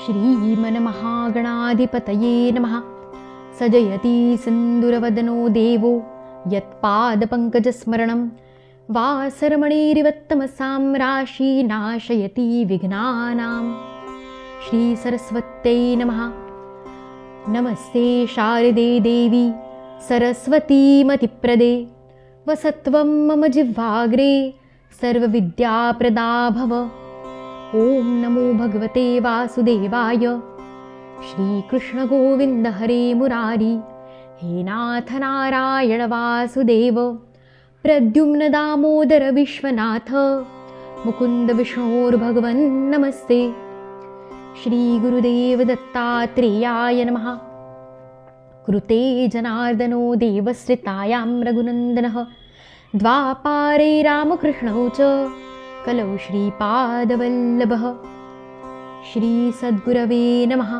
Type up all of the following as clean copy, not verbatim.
श्रीमन्महागणाधिपतये नमः। सजयति सिन्दूरवदनो देवो यत्पादपङ्कजस्मरणं वासरमणिरिवत्तमसां राशि नाशयति विघ्नानां। श्रीसरस्वत्यै नमः। नमस्ते शारदे देवी सरस्वतीमतिप्रदे वसत्वं मम जिह्वाग्रे सर्वविद्याप्रदा भव। ॐ नमो भगवते वासुदेवाय। श्रीकृष्ण गोविन्द हरे मुरारी हे नाथ नारायण वासुदेव। प्रद्युम्न दामोदर विश्वनाथ मुकुन्द विष्णोर्भगवन् नमस्ते। श्री गुरुदेव दत्तात्रेयाय नमः। कृते जनार्दनो देवश्रितायां रघुनन्दनः द्वापारे रामकृष्णौ च कलौ श्रीपादवल्लभः। श्रीसद्गुरवे नमः।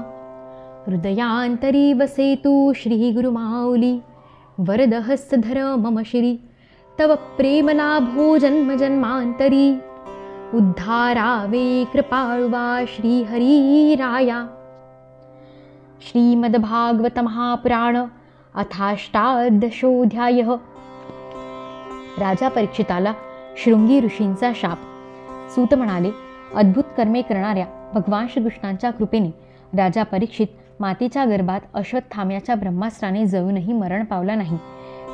हृदयान्तरी वसेतु श्रीगुरुमाऊली वरदहस्तधर मम श्री। तव प्रेमलाभो जन्म जन्मान्तरी उद्धारावे कृपाळुवा श्रीहरिराया। श्रीमद्भागवत महापुराण अथाष्टादशोऽध्यायः। राजा परीक्षिताला शृंगी ऋषींचा शाप। सूत म्हणाले, अद्भुत कर्मे करणाऱ्या भगवान श्रीकृष्णांच्या कृपेने राजा परीक्षित मातेच्या गर्भात अश्वत्थाम्याच्या ब्रह्मास्त्राने जळूनही मरण पावला नाही.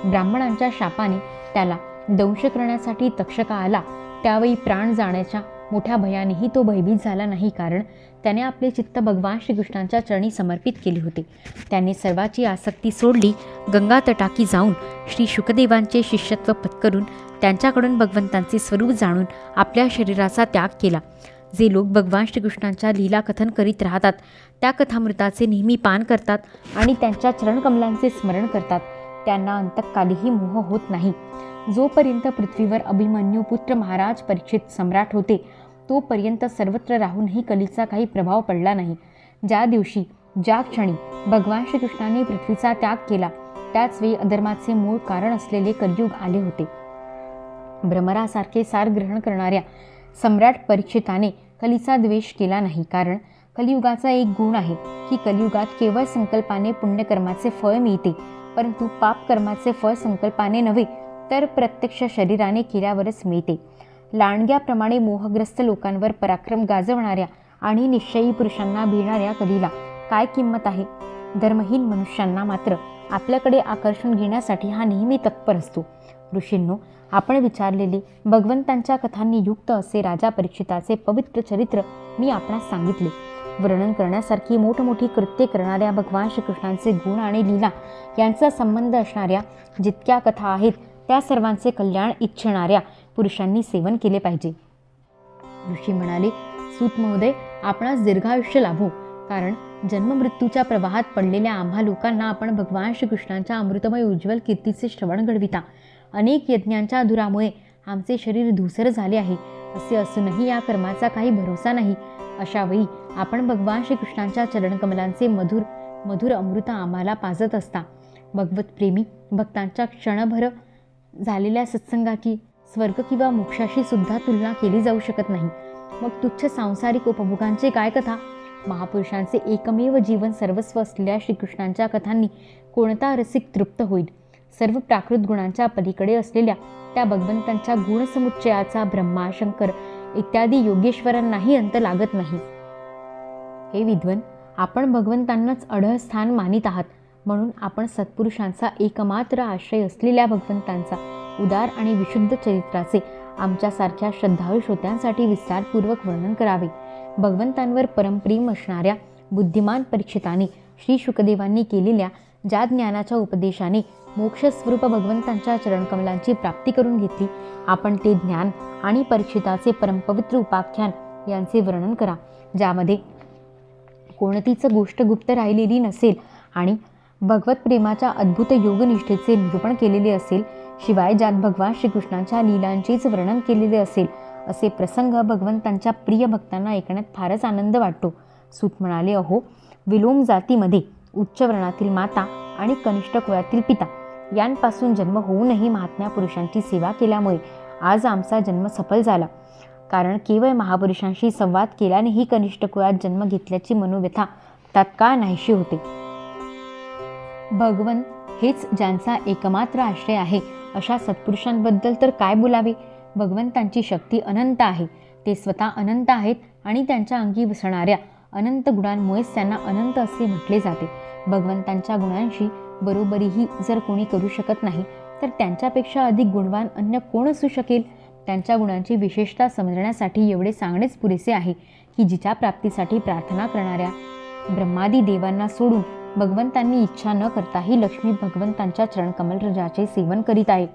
ब्राह्मणांच्या शापाने त्याला दंश करण्यासाठी तक्षका आला त्यावेळी प्राण जाण्याच्या मोठ्या भयानेही तो भयभीत झाला नाही, कारण त्याने आपले चित्त भगवान श्रीकृष्णांच्या चरणी समर्पित केले होते. त्याने सर्वाची आसक्ती सोडली. गंगा तटाकी जाऊन श्री शुकदेवांचे शिष्यत्व पत्करून त्यांच्याकडून भगवंतांचे स्वरूप जाणून आपल्या शरीराचा त्याग केला. जे लोक भगवान श्रीकृष्णांच्या लीला कथन करीत राहतात त्या कथामृताचे नेहमी पान करतात आणि त्यांच्या चरणकमलांचे स्मरण करतात त्यांना अंतकालीही मोह होत नाही. जोपर्यंत पृथ्वीवर अभिमन्यू पुत्र महाराज परीक्षित सम्राट होते तोपर्यंत सर्वत्र राहूनही कलीचा काही प्रभाव पडला नाही. ज्या दिवशी ज्या क्षणी भगवान श्रीकृष्णाने पृथ्वीचा त्याग केला त्याच वेळी अधर्माचे मूळ कारण असलेले कलियुग आले होते. भ्रमरासारखे सार ग्रहण करणाऱ्या सम्राट परीक्षिताने कलीचा द्वेष केला नाही, कारण कलियुगाचा एक गुण आहे की कलियुगात केवळ संकल्पाने पुण्यकर्माचे फळ मिळते, परंतु पापकर्माचे फळ संकल्पाने नव्हे तर प्रत्यक्ष शरीराने केल्यावरच मिळते. लांडग्याप्रमाणे मोहग्रस्त लोकांवर पराक्रम गाजवणाऱ्या आणि निश्चयी पुरुषांना भिडणाऱ्या कलीला काय किंमत आहे. धर्महीन मनुष्यांना मात्र आपल्याकडे आकर्षून घेण्यासाठी हा नेहमी तत्पर असतो. ऋषींनो, आपण विचारलेले भगवंतांच्या कथांनी युक्त असे राजा परीक्षिताचे पवित्र चरित्र मी आपणास सांगितले. वर्णन करण्यासारखी मोठमोठी कृत्ये करणाऱ्या भगवान श्रीकृष्णांचे गुण आणि लीला यांचा संबंध असणाऱ्या जितक्या कथा आहेत त्या सर्वांचे कल्याण इच्छिणाऱ्या पुरुषांनी सेवन केले पाहिजे. ऋषी म्हणाले, सूत महोदय, आपणास दीर्घायुष्य लाभो, कारण जन्ममृत्यूच्या प्रवाहात पडलेल्या आम्हा लोकांना आपण भगवान श्रीकृष्णांच्या अमृतमय उज्ज्वल कीर्तीचे श्रवण घडविता. अनेक यज्ञांच्या धुरामुळे आमचे शरीर धूसर झाले आहे. असे असूनही या कर्माचा काही भरोसा नाही. अशा वेळी आपण भगवान श्रीकृष्णांच्या चरणकमलांचे मधुर मधुर अमृत आम्हाला पाजत असता. भगवत प्रेमी भक्तांच्या क्षणभर झालेल्या सत्संगाची स्वर्ग किंवा मोक्षाशी सुद्धा तुलना केली जाऊ शकत नाही. मग तुच्छ सांसारिक उपभोगांचे काय कथा. महापुरुषांचे एकमेव जीवन सर्वस्व असलेल्या श्रीकृष्णांच्या कथांनी कोणता रसिक तृप्त होईल. सर्व प्राकृत गुणांच्या पलीकडे असलेल्या त्या भगवंतांच्या गुणसमुच्चयाचा ब्रह्मा शंकर इत्यादी योगेश्वरांनाही अंत लागत नाही. हे विद्वन, आपण भगवंतांनाच अढळ स्थान मानित आहात, म्हणून आपण सत्पुरुषांचा एकमात्र आश्रय असलेल्या भगवंतांचा उदार आणि विशुद्ध चरित्राचे आमच्यासारख्या श्रद्धाळू श्रोत्यांसाठी विस्तारपूर्वक वर्णन करावे. भगवंतांवर परमप्रेम असणाऱ्या बुद्धिमान परीक्षिताने श्री शुकदेवांनी केलेल्या ज्या ज्ञानाच्या उपदेशाने मोक्षस्वरूप भगवंतांच्या चरणकमलांची प्राप्ती करून घेतली, आपण ते ज्ञान आणि परीक्षिताचे परमपवित्र उपाख्यान यांचे वर्णन करा, ज्यामध्ये कोणतीच गोष्ट गुप्त राहिलेली नसेल आणि भगवत प्रेमाच्या अद्भुत योगनिष्ठेचे निरूपण केलेले असेल. शिवाय ज्यात भगवान श्रीकृष्णांच्या लीलांचेच वर्णन केलेले असेल असे प्रसंग भगवंतांच्या प्रिय भक्तांना ऐकण्यात फारच आनंद वाटतो. सूत म्हणाले, अहो, विलोम जातीमध्ये उच्च वर्णातील माता आणि कनिष्ठ कुळातील पिता यांपासून जन्म होऊनही महात्म्या पुरुषांची सेवा केल्यामुळे आज आमचा जन्म सफल झाला. कारण केवळ महापुरुषांशी संवाद केल्यानेही कनिष्ठ कुळात जन्म घेतल्याची मनोव्यथा तात्काळ नाहीशी होते. भगवंत हेच ज्यांचा एकमात्र आश्रय आहे अशा सत्पुरुषांबद्दल तर काय बोलावे. भगवंतांची शक्ती अनंत आहे. ते स्वतः अनंत आहेत आणि त्यांच्या अंगी वसणाऱ्या अनंत गुणांमुळेच त्यांना अनंत असे म्हटले जाते. भगवंतांच्या गुणांशी बरोबरीही जर कोणी करू शकत नाही तर त्यांच्यापेक्षा अधिक गुणवान अन्य कोण असू शकेल. त्यांच्या गुणांची विशेषता समजण्यासाठी एवढे सांगणेच पुरेसे आहे की जिच्या प्राप्तीसाठी प्रार्थना करणाऱ्या ब्रह्मादी देवांना सोडून भगवंतांनी इच्छा न करताही लक्ष्मी भगवंतांच्या चरणकमलरजाचे सेवन करीत आहे.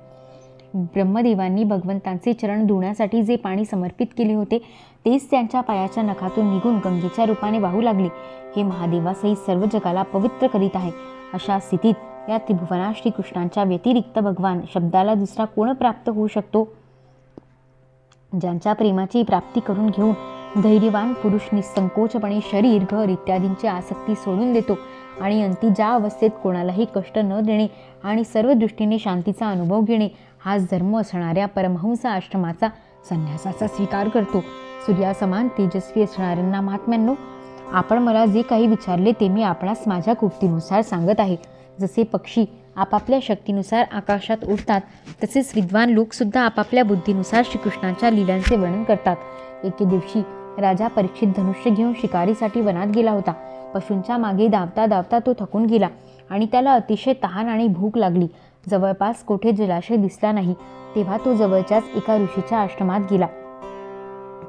ब्रह्मदेवांनी भगवंतांचे चरण धुण्यासाठी जे पाणी समर्पित केले होते तेच त्यांच्या पायाच्या नखातून निघून गंगेच्या रूपाने वाहू लागले. हे महादेवासहित सर्व जगाला पवित्र करीत आहे. अशा स्थितीत या त्रिभुवनात श्रीकृष्णांच्या व्यतिरिक्त भगवान शब्दाला दुसरा कोण प्राप्त होऊ शकतो. ज्यांच्या प्रेमाची प्राप्ती करून घेऊन धैर्यवान पुरुष निसंकोचपणे शरीर घर इत्यादींची आसक्ती सोडून देतो आणि अंती ज्या अवस्थेत कोणालाही कष्ट न देणे आणि सर्व दृष्टीने शांतीचा अनुभव घेणे हाच धर्म असणाऱ्या परमहंस आश्रमाचा संन्यासाचा स्वीकार करतो. सूर्यासमान तेजस्वी असणाऱ्यांना महात्म्यांनो, आपण मला जे काही विचारले ते मी आपणास माझ्या कुवतीनुसार सांगत आहे. जसे पक्षी आपापल्या शक्तीनुसार आकाशात उडतात तसेच विद्वान लोकसुद्धा आपापल्या बुद्धीनुसार श्रीकृष्णांच्या लीलांचे वर्णन करतात. एके दिवशी राजा परीक्षित धनुष्य घेऊन शिकारीसाठी वनात गेला होता. पशूंच्या मागे धावता धावता तो थकून गेला आणि त्याला अतिशय तहान आणि भूक लागली. जवळपास कोठे जलाशय दिसला नाही. तेव्हा तो जवळच्याच एका ऋषीच्या आश्रमात गेला.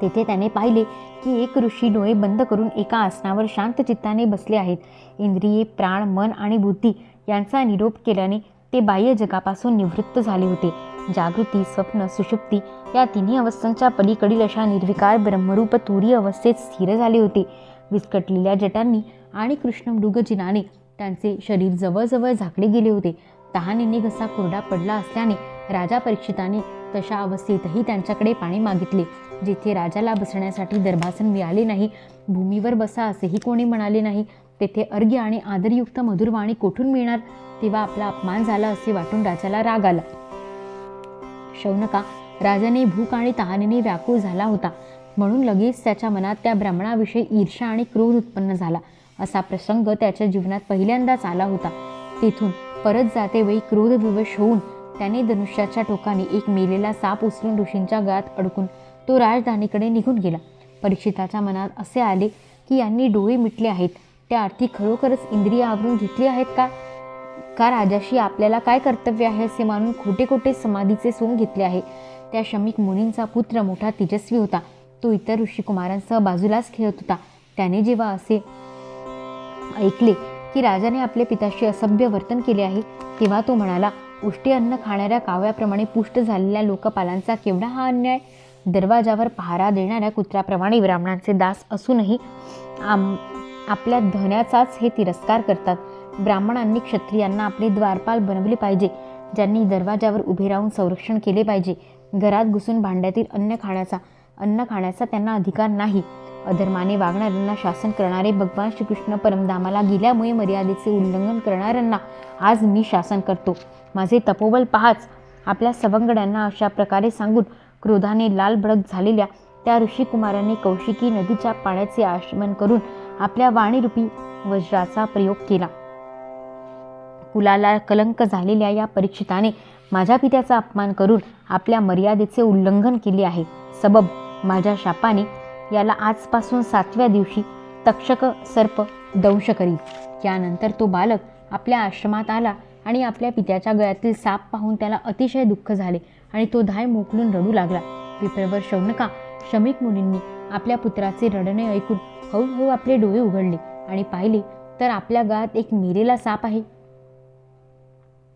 तेथे त्याने पाहिले की एक ऋषी डोळे बंद करून एका आसनावर शांत चित्ताने बसले आहेत. इंद्रिये, प्राण, मन आणि बुद्धी यांचा निरोप केल्याने ते बाह्य जगापासून निवृत्त झाले होते. जागृती, स्वप्न, सुषुप्ती या तिन्ही अवस्थांच्या पलीकडील अशा निर्विकार ब्रह्मरूप तुरीय अवस्थेत स्थिर झाले होते. विस्कटलेल्या जटांनी आणि कृष्णमृगजिनाने त्यांचे शरीर जवळजवळ झाकले गेले होते. तहानेने घसा कोरडा पडला असल्याने राजा परीक्षिताने तशा अवस्थेतही त्यांच्याकडे पाणी मागितले. जिथे राजाला बसण्यासाठी दर्भासन मिळाले नाही, भूमीवर बसा असेही कोणी म्हणाले नाही, तेथे अर्घ्य आणि आदरयुक्त मधुरवाणी कोठून मिळणार. तेव्हा आपला अपमान झाला असे वाटून राजाला राग आला. शौनका राजाने भूक आणि तहानेने व्याकुळ झाला होता म्हणून लगेच त्याच्या मनात त्या ब्राह्मणाविषयी ईर्ष्या आणि क्रोध उत्पन्न झाला. असा प्रसंग त्याच्या जीवनात पहिल्यांदाच आला होता. तेथून परत जातेवेळी क्रोधविवश होऊन त्याने धनुष्याच्या टोकाने एक मेलेला साप उचलून ऋषींच्या गळ्यात अडकून तो राजधानीकडे निघून गेला. परीक्षिताच्या मनात असे आले की यांनी डोळे मिटले आहेत, त्या अर्थी खरोखरच इंद्रिय आवरून घेतली आहेत का राजाशी आपल्याला काय कर्तव्य आहे असे मानून खोटे खोटे समाधीचे सोंग घेतले आहे. त्या शमीक मुनींचा पुत्र मोठा तेजस्वी होता. तो इतर ऋषिकुमारांसह बाजूलाच खेळत होता. त्याने जेव्हा असे ऐकले की राजाने आपल्या पित्याशी असभ्य वर्तन केले आहे तेव्हा तो म्हणाला, उष्टी अन्न खाणाऱ्या काव्याप्रमाणे पुष्ट झालेल्या लोकपालांचा केवढा हा अन्याय. दरवाजावर पहारा देणाऱ्या कुत्र्याप्रमाणे ब्राह्मणांचे दास असूनही आपल्या धन्याचाच हे तिरस्कार करतात. ब्राह्मणांनी क्षत्रियांना आपले द्वारपाल बनवले पाहिजे, ज्यांनी दरवाजावर उभे राहून संरक्षण केले पाहिजे. घरात घुसून भांड्यातील अन्न खाण्याचा त्यांना अधिकार नाही. अधर्माने वागणाऱ्यांना शासन करणारे भगवान श्रीकृष्ण परमधामाला गेल्यामुळे मर्यादेचे उल्लंघन करणाऱ्यांना आज मी शासन करतो. माझे तपोबल पहाच. आपल्या सवंगड्यांना अशा प्रकारे सांगून क्रोधाने लाल भडक झालेल्या त्या ऋषिकुमारांनी कौशिकी नदीच्या पाण्याचे आचमन करून आपल्या वाणीरूपी वज्राचा प्रयोग केला. कुलाला कलंक झालेल्या या परीक्षिताने माझ्या पित्याचा अपमान करून आपल्या मर्यादेचे उल्लंघन केले आहे. सबब माझ्या शापाने याला आजपासून 7व्या दिवशी तक्षक सर्प दंश करील. यानंतर तो बालक आपल्या आश्रमात आला आणि आपल्या पित्याच्या गळ्यातील साप पाहून त्याला अतिशय दुःख झाले आणि तो धाय मोकलून रडू लागला. विप्रवर शौनका शमीक मुनींनी आपल्या पुत्राचे रडणे ऐकून हळूहळू आपले डोळे उघडले आणि पाहिले तर आपल्या गळ्यात एक मेलेला साप आहे.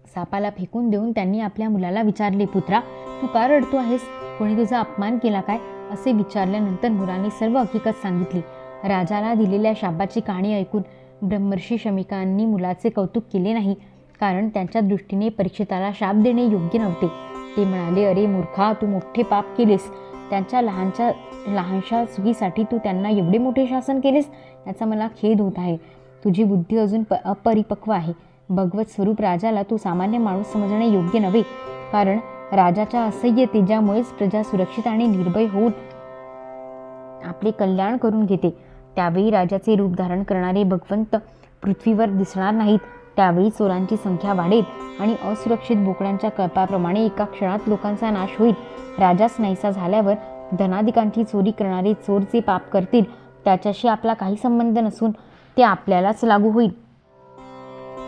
सापाला फेकून देऊन त्यांनी आपल्या मुलाला विचारले, पुत्रा तू का रडतो आहेस? कोणी तुझा अपमान केला काय? असे विचारल्यानंतर मुलाने सर्व हकीकत सांगितली. राजाला दिलेल्या शापाची कहाणी ऐकून ब्रह्मर्षी शमिकांनी मुलाचे कौतुक केले नाही, कारण त्यांच्या दृष्टीने परीक्षिताला शाप देणे योग्य नव्हते. ते म्हणाले, अरे मूर्खा, तू मोठे पाप केलेस. त्यांच्या लहानशा चुकीसाठी तू त्यांना एवढे मोठे शासन केलेस. याचा मला खेद होत आहे. तुझी बुद्धी अजून अपरिपक्व आहे. भगवत स्वरूप राजाला तू सामान्य माणूस समजणे योग्य नव्हे, कारण राजाच्या असह्य तेजामुळेच प्रजा सुरक्षित आणि निर्भय होऊन आपले कल्याण करून घेते. त्यावेळी राजाचे रूप धारण करणारे भगवंत पृथ्वीवर दिसणार नाहीत. त्यावेळी चोरांची संख्या वाढेल आणि असुरक्षित बोकड्यांच्या कळपाप्रमाणे एका क्षणात लोकांचा नाश होईल. राजाच नाहीसा झाल्यावर धनाधिकांची चोरी करणारे चोर जे पाप करतील त्याच्याशी आपला काही संबंध नसून ते आपल्यालाच लागू होईल.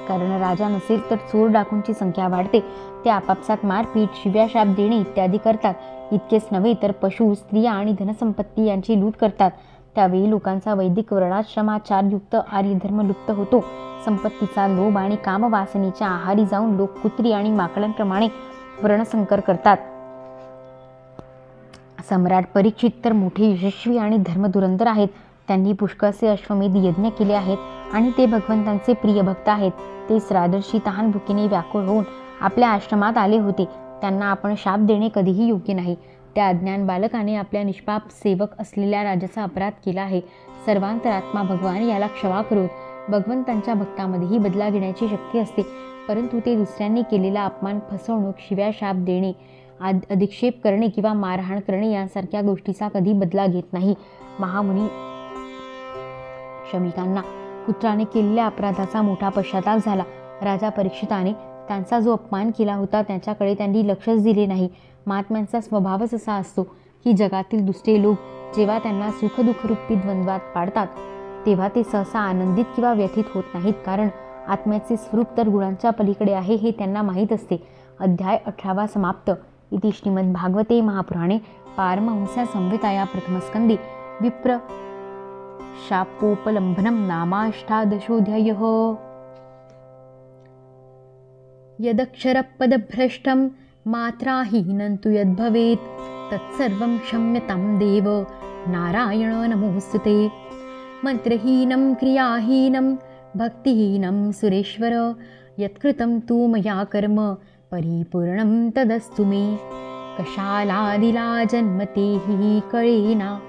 कारण राजा नसेल तर चोर डाकूंची संख्या वाढते. ते आपापसात मारपीट, शिव्या, शाप देणे इत्यादी करतात. इतकेच नव्हे तर पशु, स्त्रिया आणि धनसंपत्ती यांची लूट करतात. त्यावेळी लोकांचा वैदिक वर्णाश्रमाचारयुक्त आर्यधर्म लुप्त होतो. संपत्तीचा लोभ आणि कामवासनेच्या आहारी जाऊन लोक कुत्री आणि माकडांप्रमाणे वर्णसंकर करतात. सम्राट परीक्षित तर मोठे यशस्वी आणि धर्मधुरंधर आहेत. त्यांनी पुष्कळसे अश्वमेध यज्ञ केले आहेत आणि ते भगवंतांचे प्रिय भक्त आहेत. ते श्राद्धशी तहान भुकेने व्याकुळ होऊन आपल्या आश्रमात आले होते. त्यांना आपण शाप देणे कधीही योग्य नाही. त्या अज्ञान बालकाने आपल्या निष्पाप सेवक असलेल्या राजाचा अपराध केला आहे. सर्वांतरात्मा भगवान याला क्षमा करोत. भगवंतांच्या भक्तामध्येही बदला घेण्याची शक्ती असते, परंतु ते दुसऱ्यांनी केलेला अपमान, फसवणूक, शिव्या, शाप देणे, अधिक्षेप करणे किंवा मारहाण करणे यांसारख्या गोष्टीचा कधी बदला घेत नाही. महामुनी शमिकांना पुत्राने केलेल्या अपराधाचा मोठा पश्चाताप झाला. राजा परीक्षिताने त्यांचा जो अपमान केला होता त्याच्याकडे त्यांनी लक्षच दिले नाही. महात्म्यांचा स्वभावच असा असतो की जगातील दुसरे लोक जेव्हा त्यांना सुखदुःखरूपी द्वंद्वात पाडतात तेव्हा ते सहसा आनंदित किंवा व्यथित होत नाहीत, कारण आत्म्याचे स्वरूप तर गुणांच्या पलीकडे आहे हे त्यांना माहीत असते. अध्याय 18 समाप्त. इति श्रीमद्भागवते महापुराणे पारमहंस्या संहिताया प्रथमस्कंदे विप्र शापोपलंभनम नामाष्टादशोऽध्यायः. यदक्षरपदभ्रष्टं मात्राहीनं तु यद्भवेत् तत्सर्वं क्षम्यतां देव नारायण नमोऽस्तुते. मंत्रहीनं क्रियाहीनं भक्तिहीनं सुरेश्वर यत्कृतं तु मया कर्म परिपूर्णं तदस्तु मे. कशालादिला जन्मते हि कळेना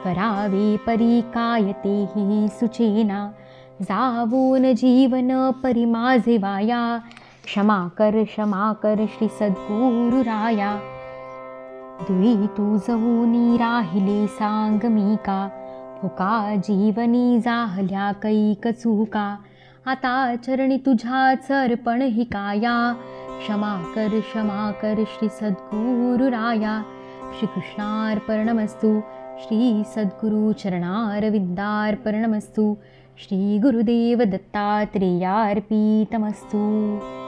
करावे परिकायते हि सुचेना. जावोन जीवन परिमाझे वाया क्षमा कर श्री सद्गुरुराया. दुई तू जवूनी राहिले सांगमिका फुका जीवनी जाहल्या कैक चुका. आता चरणी तुझ्याच अर्पण हि काया क्षमा कर श्री सद्गुरुराया. श्रीकृष्णार्पणमस्तु. श्री सद्गुरु चरणारविंदार्पणमस्तु. श्री गुरुदेव दत्तात्रेयार्पितमस्तु.